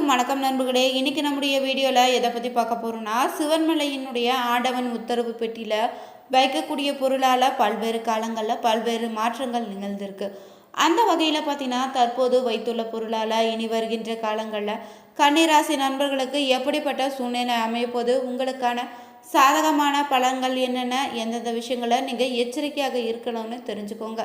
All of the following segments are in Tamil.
அனைவருக்கும் வணக்கம் நண்பர்களே. இன்னைக்கு நம்முடைய வீடியோவில் எதை பற்றி பார்க்க போகிறோம்னா, சிவன்மலையினுடைய ஆண்டவன் உத்தரவு பெட்டியில் வைக்கக்கூடிய பொருளால் பல்வேறு காலங்களில் பல்வேறு மாற்றங்கள் நிகழ்ந்திருக்கு. அந்த வகையில் பார்த்தீங்கன்னா, தற்போது வைத்துள்ள பொருளால் இனி வருகின்ற காலங்களில் கன்னிராசி நண்பர்களுக்கு எப்படிப்பட்ட சூழ்நிலை அமையப்போது, உங்களுக்கான சாதகமான பலன்கள் என்னென்ன, எந்தெந்த விஷயங்களை நீங்கள் எச்சரிக்கையாக இருக்கணும்னு தெரிஞ்சுக்கோங்க.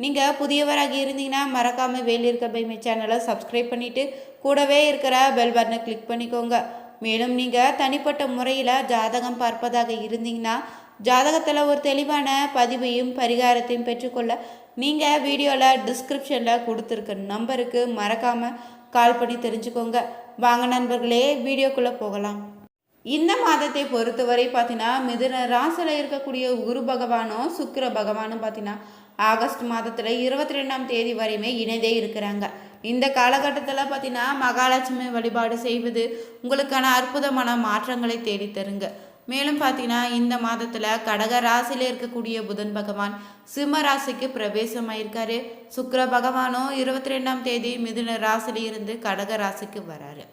நீங்கள் புதியவராக இருந்தீங்கன்னா மறக்காமல் வேல் இருக்க பைமை சேனலை சப்ஸ்கிரைப் பண்ணிவிட்டு கூடவே இருக்கிற பெல் பட்டனை கிளிக் பண்ணிக்கோங்க. மேலும் நீங்கள் தனிப்பட்ட முறையில் ஜாதகம் பார்ப்பதாக இருந்தீங்கன்னா ஜாதகத்தில் ஒரு தெளிவான பதிவையும் பரிகாரத்தையும் பெற்றுக்கொள்ள நீங்கள் வீடியோவில் டிஸ்கிரிப்ஷனில் கொடுத்துருக்க நம்பருக்கு மறக்காமல் கால் பண்ணி தெரிஞ்சுக்கோங்க. வாங்க நண்பர்களே, வீடியோக்குள்ளே போகலாம். இந்த மாதத்தை பொறுத்தவரை பார்த்தீங்கன்னா, மிதுன ராசியில் இருக்கக்கூடிய குரு பகவானும் சுக்கிர பகவானும் பார்த்தீங்கன்னா ஆகஸ்ட் மாதத்தில் 22ஆம் தேதி வரையுமே இணைந்தே இருக்கிறாங்க. இந்த காலகட்டத்தில் பார்த்தீங்கன்னா மகாலட்சுமி வழிபாடு செய்வது உங்களுக்கான அற்புதமான மாற்றங்களை தேடித்தருங்க. மேலும் பார்த்தீங்கன்னா இந்த மாதத்தில் கடக ராசியில் இருக்கக்கூடிய புதன் பகவான் சிம்ம ராசிக்கு பிரவேசமாயிருக்காரு. சுக்கிர பகவானும் 22ஆம் தேதி மிதுன ராசியில் இருந்து கடக ராசிக்கு வராரு.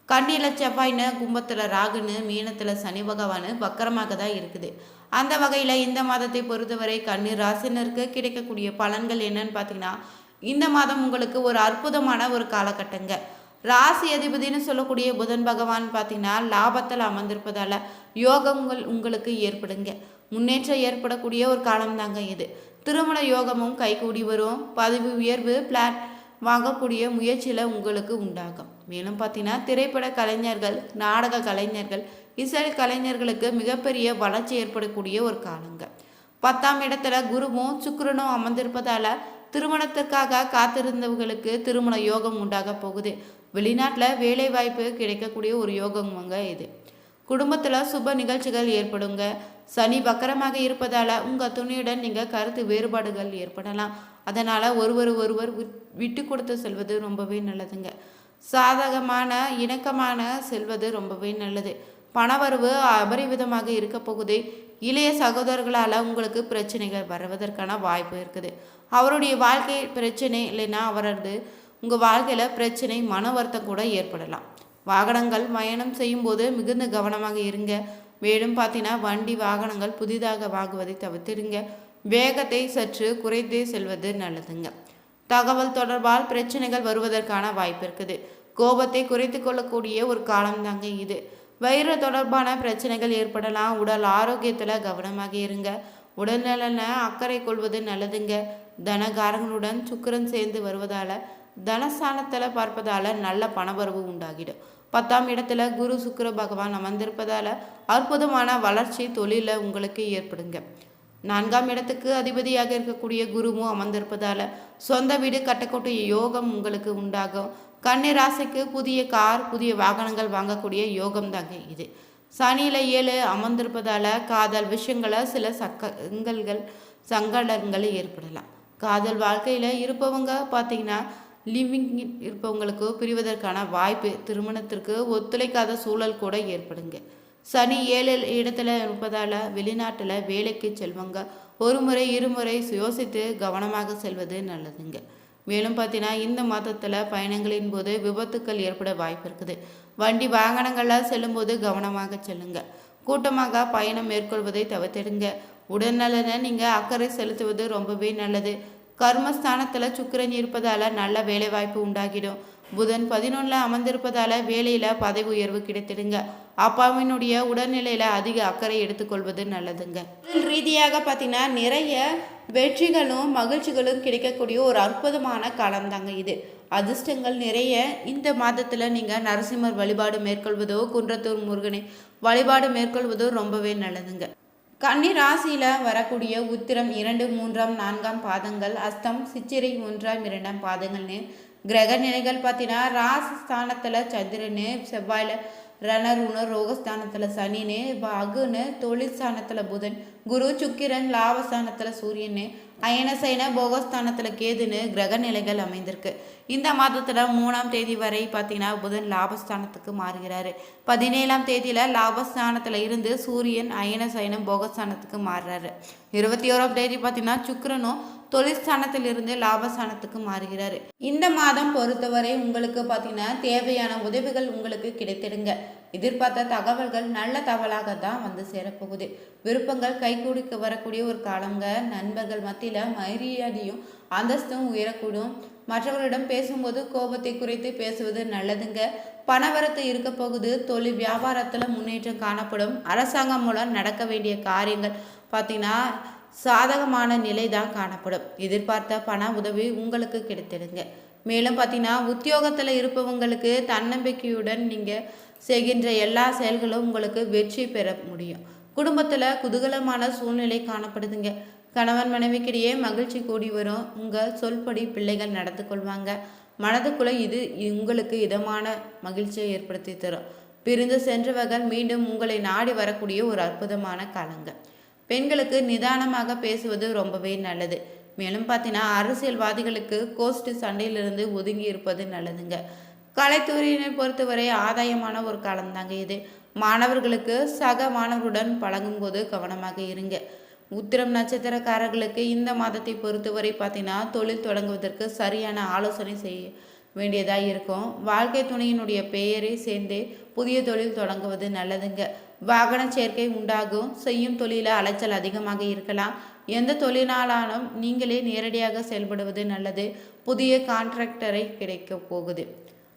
கண்ணியில் செவ்வாய்னு, கும்பத்தில் ராகுன்னு, மீனத்தில் சனி பகவான் வக்கரமாக தான் இருக்குது. அந்த வகையில் இந்த மாதத்தை பொறுத்தவரை கன்னி ராசினருக்கு கிடைக்கக்கூடிய பலன்கள் என்னன்னு பார்த்தீங்கன்னா, இந்த மாதம் உங்களுக்கு ஒரு அற்புதமான ஒரு காலகட்டங்க. ராசி அதிபதினு சொல்லக்கூடிய புதன் பகவான் பார்த்தீங்கன்னா லாபத்தில் அமர்ந்திருப்பதால் யோகங்கள் உங்களுக்கு ஏற்படுங்க. முன்னேற்றம் ஏற்படக்கூடிய ஒரு காலம்தாங்க இது. திருமண யோகமும் கைகூடி வரும். பதவி உயர்வு பிளான் வாங்கக்கூடிய முயற்சியில் உங்களுக்கு உண்டாகும். மேலும் பார்த்தீங்கன்னா திரைப்பட கலைஞர்கள், நாடக கலைஞர்கள், இசை கலைஞர்களுக்கு மிகப்பெரிய வளர்ச்சி ஏற்படக்கூடிய ஒரு காலங்க. 10ஆம் இடத்துல குருவும் சுக்கிரனும் அமர்ந்திருப்பதால் திருமணத்திற்காக காத்திருந்தவர்களுக்கு திருமண யோகம் உண்டாக போகுது. வெளிநாட்டில் வேலை வாய்ப்பு கிடைக்கக்கூடிய ஒரு யோகங்க இது. குடும்பத்தில் சுப நிகழ்ச்சிகள் ஏற்படுங்க. சனி வக்கரமாக இருப்பதால் உங்கள் துணியுடன் நீங்கள் கருத்து வேறுபாடுகள் ஏற்படலாம். அதனால் ஒருவர் விட்டு கொடுத்து செல்வது ரொம்பவே நல்லதுங்க. சாதகமான இணக்கமான செல்வது ரொம்பவே நல்லது. பணவரவு அபரிவிதமாக இருக்க போகுது. இளைய சகோதரர்களால் உங்களுக்கு பிரச்சனைகள் வருவதற்கான வாய்ப்பு இருக்குது. அவருடைய வாழ்க்கை பிரச்சனை இல்லைன்னா அவரது உங்கள் வாழ்க்கையில் பிரச்சனை, மன வருத்தம் கூட ஏற்படலாம். வாகனங்கள் பயணம் செய்யும்போது மிகுந்த கவனமாக இருங்க. மேலும் பார்த்தீங்கன்னா வண்டி வாகனங்கள் புதிதாக வாங்குவதை தவிர்த்திடுங்க. வேகத்தை சற்று குறைத்தே செல்வது நல்லதுங்க. தகவல் தொடர்பால் பிரச்சனைகள் வருவதற்கான வாய்ப்பு இருக்குது. கோபத்தை குறைத்து கொள்ளக்கூடிய ஒரு காலம்தாங்க இது. வயிறு தொடர்பான பிரச்சனைகள் ஏற்படலாம். உடல் ஆரோக்கியத்தில் கவனமாக இருங்க. உடல்நலன அக்கறை கொள்வது நல்லதுங்க. தனகாரங்களுடன் சுக்கிரன் சேர்ந்து வருவதால் தனஸ்தானத்தில் பார்ப்பதால் நல்ல பணவரவு உண்டாகிடும். 10ஆம் இடத்துல குரு சுக்கிர பகவான் அமர்ந்திருப்பதால் அற்புதமான வளர்ச்சி தொழிலில் உங்களுக்கு ஏற்படுங்க. 4ஆம் இடத்துக்கு அதிபதியாக இருக்கக்கூடிய குருவும் அமர்ந்திருப்பதால் சொந்த வீடு கட்டக்கூடிய யோகம் உங்களுக்கு உண்டாகும். கன்னி ராசிக்கு புதிய கார், புதிய வாகனங்கள் வாங்கக்கூடிய யோகம் தாங்க இது. சனியில் 7 அமர்ந்திருப்பதால் காதல் விஷயங்களை சில சங்கடங்கள் ஏற்படலாம். காதல் வாழ்க்கையில் இருப்பவங்க பார்த்தீங்கன்னா லிவிங் இருப்பவங்களுக்கு பிரிவதற்கான வாய்ப்பு, திருமணத்திற்கு ஒத்துழைக்காத சூழல் கூட ஏற்படுங்க. சனி 7 இடத்துல இருப்பதால் வெளிநாட்டில் வேலைக்கு செல்வங்க ஒரு முறை இருமுறை யோசித்து கவனமாக செல்வது நல்லதுங்க. மேலும் பார்த்தீங்கன்னா இந்த மாதத்தில் பயணங்களின் போது விபத்துக்கள் ஏற்பட வாய்ப்பு இருக்குது. வண்டி வாகனங்களில் செல்லும்போது கவனமாக செல்லுங்க. கூட்டமாக பயணம் மேற்கொள்வதை தவிர்த்திடுங்க. உடல்நலனை நீங்கள் அக்கறை செலுத்துவது ரொம்பவே நல்லது. கர்மஸ்தானத்தில் சுக்கிரன் இருப்பதால் நல்ல வேலை வாய்ப்பு உண்டாகிடும். புதன் 11 அமர்ந்திருப்பதால் வேலையில் பதவி உயர்வு கிடைத்திடுங்க. அப்பாவினுடைய உடல்நிலையில் அதிக அக்கறை எடுத்துக்கொள்வது நல்லதுங்க. ரீதியாக பார்த்தீங்கன்னா நிறைய வெற்றிகளும் மகிழ்ச்சிகளும் கிடைக்கக்கூடிய ஒரு அற்புதமான காலம்தாங்க இது. அதிர்ஷ்டங்கள் நிறைய இந்த மாதத்தில் நீங்கள் நரசிம்மர் வழிபாடு மேற்கொள்வதோ, குன்றத்தூர் முருகனை வழிபாடு மேற்கொள்வதோ ரொம்பவே நல்லதுங்க. கன்னி ராசியில் வரக்கூடிய உத்திரம் 2, 3, 4 பாதங்கள், அஸ்தம், சித்திரை 1, 2 பாதங்கள்னு கிரக நிலைகள் பார்த்தீங்கன்னா ராசி ஸ்தானத்தில் சந்திரனு, செவ்வாயில் ரணருணர், ரோகஸ்தானத்தில் சனின்னு, அகுன்னு, தொழில் ஸ்தானத்தில் புதன், குரு சுக்கிரன், லாபஸ்தானத்தில் சூரியன்னு, அயனசைன போகஸ்தானத்தில் கேதுன்னு கிரக நிலைகள் அமைந்திருக்கு. இந்த மாதத்தில் 3ஆம் தேதி வரை பார்த்தீங்கன்னா புதன் லாபஸ்தானத்துக்கு மாறுகிறாரு. 17ஆம் தேதியில் லாபஸ்தானத்தில் இருந்து சூரியன் அயனசைனம் போகஸ்தானத்துக்கு மாறுறாரு. 21ஆம் தேதி பார்த்தீங்கன்னா சுக்கிரனும் தொழிற்ஸ்தானத்திலிருந்து லாபஸ்தானத்துக்கு மாறுகிறாரு. இந்த மாதம் பொறுத்தவரை உங்களுக்கு பார்த்தீங்கன்னா தேவையான உதவிகள் உங்களுக்கு கிடைத்திடுங்க. எதிர்பார்த்த தகவல்கள் நல்ல தகவலாக தான் வந்து சேரப்போகுது. விருப்பங்கள் கைகூடிக்க வரக்கூடிய ஒரு காலங்க. நண்பர்கள் மத்தியில் மரியாதையும் அந்தஸ்தும் உயரக்கூடும். மற்றவர்களிடம் பேசும்போது கோபத்தை குறைத்து பேசுவது நல்லதுங்க. பணவரத்து இருக்க போகுது. தொழில் வியாபாரத்தில் முன்னேற்றம் காணப்படும். அரசாங்கம் மூலம் நடக்க வேண்டிய காரியங்கள் பார்த்தீங்கன்னா சாதகமான நிலை தான் காணப்படும். எதிர்பார்த்த பண உதவி உங்களுக்கு கிடைத்திடுங்க. மேலும் பார்த்தீங்கன்னா உத்தியோகத்தில் இருப்பவங்களுக்கு தன்னம்பிக்கையுடன் நீங்கள் செய்கின்ற எல்லா செயல்களும் உங்களுக்கு வெற்றி பெற முடியும். குடும்பத்தில் குதூகலமான சூழ்நிலை காணப்படுதுங்க. கணவன் மனைவிக்கிடையே மகிழ்ச்சி கூடி வரும். உங்கள் சொல்படி பிள்ளைகள் நடந்து கொள்வாங்க. மனதுக்குள்ளே இது உங்களுக்கு இதமான மகிழ்ச்சியை ஏற்படுத்தி தரும். பிரிந்து சென்றவர்கள் மீண்டும் உங்களை நாடி வரக்கூடிய ஒரு அற்புதமான காலங்கள். பெண்களுக்கு நிதானமாக பேசுவது ரொம்பவே நல்லது. மேலும் பார்த்தீங்கன்னா அரசியல்வாதிகளுக்கு கோஷ்டி சண்டையிலிருந்து ஒதுங்கி இருப்பது நல்லதுங்க. கலைத்துறையினை பொறுத்தவரை ஆதாயமான ஒரு காலம்தாங்க இது. மாணவர்களுக்கு சக மாணவருடன் பழகும்போது கவனமாக இருங்க. உத்திரம் நட்சத்திரக்காரர்களுக்கு இந்த மாதத்தை பொறுத்தவரை பார்த்தீங்கன்னா தொழில் தொடங்குவதற்கு சரியான ஆலோசனை செய்ய வேண்டியதாக இருக்கும். வாழ்க்கை துணையினுடைய பெயரை சேர்ந்தே புதிய தொழில் தொடங்குவது நல்லதுங்க. வாகன சேர்க்கை உண்டாகும். செய்யும் தொழில அலைச்சல் அதிகமாக இருக்கலாம். எந்த தொழிலானாலும் நீங்களே நேரடியாக செயல்படுவது நல்லது. புதிய கான்ட்ராக்டரை கிடைக்க போகுது.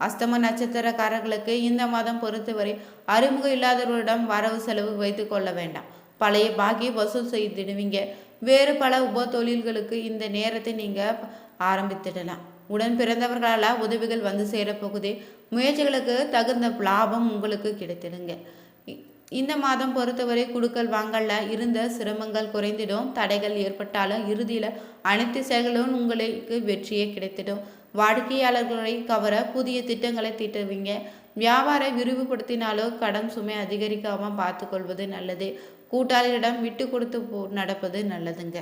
அஸ்தம நட்சத்திரக்காரர்களுக்கு இந்த மாதம் பொறுத்தவரை அறிமுகம் இல்லாதவர்களிடம் வரவு செலவு வைத்து கொள்ள வேண்டாம். பழைய பாக்கி வசூல் செய்திடுவீங்க. வேறு பல உப தொழில்களுக்கு இந்த நேரத்தை நீங்கள் ஆரம்பித்திடலாம். உடன் பிறந்தவர்களால் உதவிகள் வந்து சேரப்போகுது. முயற்சிகளுக்கு தகுந்த லாபம் உங்களுக்கு கிடைத்திடுங்க. இந்த மாதம் பொறுத்தவரை குடுக்கல் வாங்கல இருந்த சிரமங்கள் குறைந்திடும். தடைகள் ஏற்பட்டாலும் இறுதியில் அனைத்து செயல்களும் உங்களுக்கு வெற்றியே கிடைத்திடும். வாடிக்கையாளர்களை கவர புதிய திட்டங்களை தீட்டுவீங்க. வியாபாரம் விரிவுபடுத்தினாலோ கடன் சுமை அதிகரிக்காமல் பார்த்து கொள்வது நல்லது. கூட்டாளிகளிடம் விட்டு கொடுத்து நடப்பது நல்லதுங்க.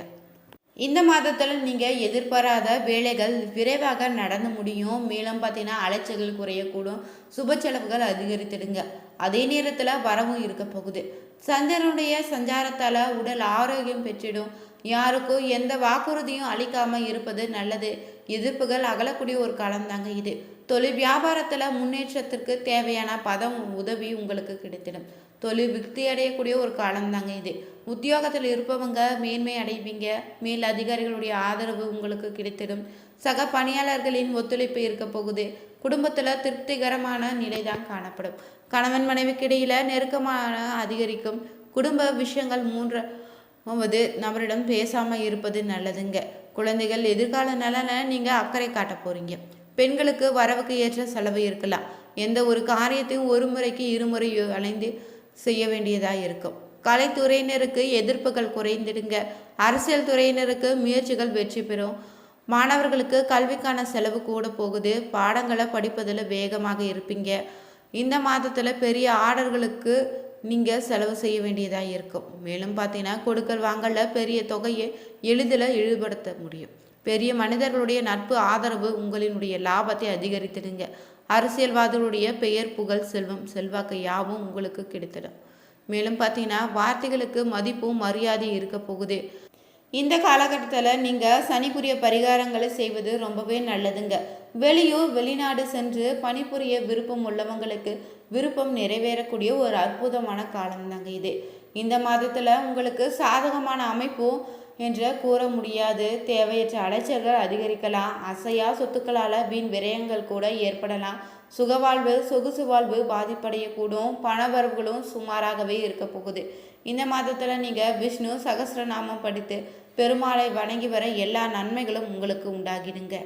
இந்த மாதத்தில் நீங்கள் எதிர்பாராத வேலைகள் விரைவாக நடந்து முடியும். மேலும் பார்த்தீங்கன்னா அலைச்சல்கள் குறையக்கூடும். சுப செலவுகள் அதிகரித்திடுங்க. அதே நேரத்தில் வரவும் இருக்க போகுது. சந்திரனுடைய சஞ்சாரத்தால் உடல் ஆரோக்கியம் பெற்றிடும். யாருக்கும் எந்த வாக்குறுதியும் அளிக்காமல் இருப்பது நல்லது. எதிர்ப்புகள் அகலக்கூடிய ஒரு காலம்தாங்க இது. தொழில் வியாபாரத்தில் முன்னேற்றத்திற்கு தேவையான பதம் உதவி உங்களுக்கு கிடைத்திடும். தொழில் விருத்தி அடையக்கூடிய ஒரு காலம்தாங்க இது. உத்தியோகத்தில் இருப்பவங்க மேன்மை அடைவீங்க. மேல் அதிகாரிகளுடைய ஆதரவு உங்களுக்கு கிடைத்திடும். சக பணியாளர்களின் ஒத்துழைப்பு இருக்க போகுது. குடும்பத்தில் திருப்திகரமான நிலை தான் காணப்படும். கணவன் மனைவிக்கு இடையில நெருக்கமான அதிகரிக்கும். குடும்ப விஷயங்கள் மூன்றாவது நபரிடம் பேசாமல் இருப்பது நல்லதுங்க. குழந்தைகள் எதிர்கால நலனை நீங்கள் அக்கறை காட்ட போறீங்க. பெண்களுக்கு வரவுக்கு ஏற்ற செலவு இருக்கலாம். எந்த ஒரு காரியத்தையும் ஒரு முறைக்கு இருமுறை அலைந்து செய்ய வேண்டியதாக இருக்கும். கலைத்துறையினருக்கு எதிர்ப்புகள் குறைந்திடுங்க. அரசியல் துறையினருக்கு முயற்சிகள் வெற்றி பெறும். மாணவர்களுக்கு கல்விக்கான செலவு கூட போகுது. பாடங்களை படிப்பதில் வேகமாக இருப்பீங்க. இந்த மாதத்தில் பெரிய ஆர்டர்களுக்கு நீங்கள் செலவு செய்ய வேண்டியதாக இருக்கும். மேலும் பார்த்தீங்கன்னா கொடுக்கல் வாங்கல பெரிய தொகையை எளிதில் ஈடுபடுத்த முடியும். பெரிய மனிதர்களுடைய நட்பு ஆதரவு உங்களினுடைய லாபத்தை அதிகரித்திடுங்க. அரசியல்வாதிகளுடைய பெயர் புகழ் செல்வம் செல்வாக்கு யாவும் உங்களுக்கு கிடைத்திடும். மேலும் பார்த்தீங்கன்னா வார்த்தைகளுக்கு மதிப்பும் மரியாதையும் இருக்க போகுது. இந்த காலகட்டத்தில் நீங்கள் சனிக்குரிய பரிகாரங்களை செய்வது ரொம்பவே நல்லதுங்க. வெளியூர் வெளிநாடு சென்று பணிபுரிய விருப்பம் உள்ளவங்களுக்கு விருப்பம் நிறைவேறக்கூடிய ஒரு அற்புதமான காலம்தாங்க இது. இந்த மாதத்தில் உங்களுக்கு சாதகமான அமைப்பும் என்று கூற முடியாது. தேவையற்ற அலைச்சல்கள் அதிகரிக்கலாம். அசையா சொத்துக்களால் வீண் விரயங்கள் கூட ஏற்படலாம். சுகவாழ்வு சொகுசு வாழ்வு பாதிப்படையக்கூடும். பணவரவுகளும் சுமாராகவே இருக்க போகுது. இந்த மாதத்தில் நீங்கள் விஷ்ணு சகஸ்ரநாமம் படித்து பெருமாளை வணங்கி வர எல்லா நன்மைகளும் உங்களுக்கு உண்டாகிடுங்க.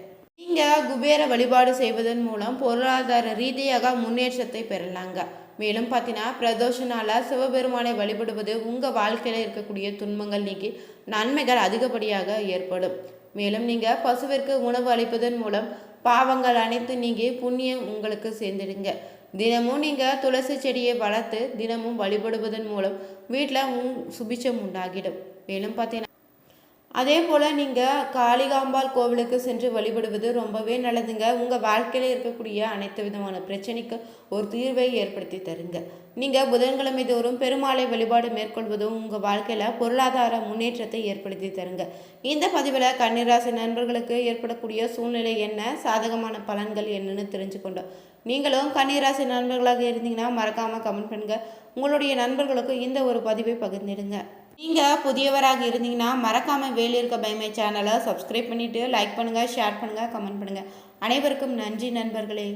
நீங்கள் குபேர வழிபாடு செய்வதன் மூலம் பொருளாதார ரீதியாக முன்னேற்றத்தை பெறலாங்க. மேலும் பார்த்தீங்கன்னா பிரதோஷ நாளாக சிவபெருமானை வழிபடுவது உங்கள் வாழ்க்கையில் இருக்கக்கூடிய துன்பங்கள் நீக்கி நன்மைகள் அதிகப்படியாக ஏற்படும். மேலும் நீங்கள் பசுவிற்கு உணவு அளிப்பதன் மூலம் பாவங்கள் அனைத்து நீங்கி புண்ணியம் உங்களுக்கு சேர்ந்துடுங்க. தினமும் நீங்கள் துளசி செடியை வளர்த்து தினமும் வழிபடுவதன் மூலம் வீட்டில் சுபிச்சம் உண்டாகிடும். மேலும் பார்த்தீங்கன்னா அதே போல் நீங்கள் காளிகாம்பாள் கோவிலுக்கு சென்று வழிபடுவது ரொம்பவே நல்லதுங்க. உங்கள் வாழ்க்கையில் இருக்கக்கூடிய அனைத்து விதமான பிரச்சனைக்கு ஒரு தீர்வை ஏற்படுத்தி தருங்க. நீங்கள் புதன்கிழமை தோறும் பெருமாளை வழிபாடு மேற்கொள்வதும் உங்கள் வாழ்க்கையில் பொருளாதார முன்னேற்றத்தை ஏற்படுத்தி தருங்க. இந்த பதிவில் கன்னிராசி நண்பர்களுக்கு ஏற்படக்கூடிய சூழ்நிலை என்ன, சாதகமான பலன்கள் என்னன்னு தெரிஞ்சுக்கொண்டோம். நீங்களும் கன்னிராசி நண்பர்களாக இருந்தீங்கன்னா மறக்காமல் கமெண்ட் பண்ணுங்கள். உங்களுடைய நண்பர்களுக்கு இந்த ஒரு பதிவை பகிர்ந்திடுங்க. நீங்கள் புதியவராக இருந்தீங்கன்னா மறக்காமல் வேலியிருக்க பயமை சேனலை சப்ஸ்கிரைப் பண்ணிவிட்டு லைக் பண்ணுங்கள், ஷேர் பண்ணுங்கள், கமெண்ட் பண்ணுங்கள். அனைவருக்கும் நன்றி நண்பர்களே.